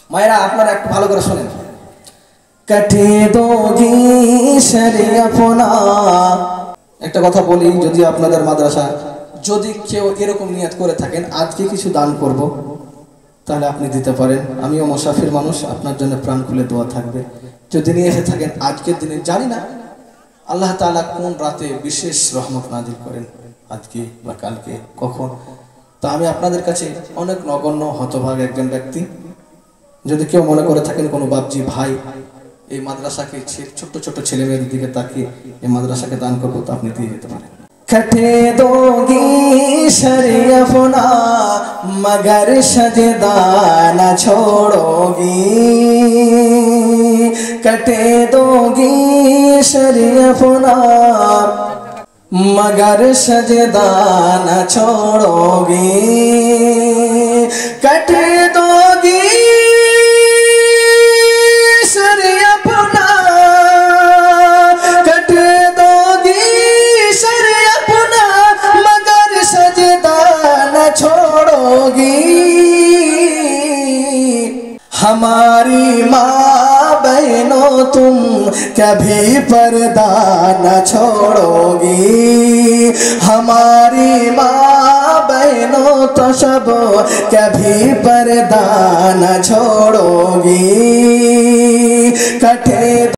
মায়েরা আপনারা একটু ভালো করে শুনেন। কাটে দোগি শরিয়ফনা। একটা কথা বলি, যদি আপনাদের মাদ্রাসা যদি কেউ এরকম নিয়ত করে থাকেন আজকে কিছু দান করব, তাহলে আপনি দিতে পারেন। আমিও মুসাফির মানুষ, আপনার জন্য প্রাণ খুলে দোয়া থাকবে। যদি নিয়ে এসে থাকেন আজকের দিনে, জানি না আল্লাহ তাআলা কোন রাতে বিশেষ রহমত নাজিল করেন, আজকে বা কালকে কখন। তা আমি আপনাদের কাছে অনেক নগণ্য হতভাগ একজন ব্যক্তি, যদি কেউ মনে করে থাকেন কোনো বাপজি ভাই এই মাদ্রাসাকে ছোট্ট ছোট্ট ছেলে মেয়েদের দিকে তাকিয়ে এই মাদ্রাসাকে দান করবো, তো আপনি দিয়ে যেতে পারেন। कटे दोगी शरीयफना मगर सजदा न छोड़ोगी। कटे दोगी शरीयफना मगर सजदा न छोड़ोगी। कटे दोगी शरीयफना, कटे दोगी शरीयफना मगर सजदा न छोड़ोगी। हमारी माँ बहनों तुम कभी पर्दा न छोड़ोगी। हमारी माँ बहनों तो सब कभी पर्दा न छोड़ोगी। कटे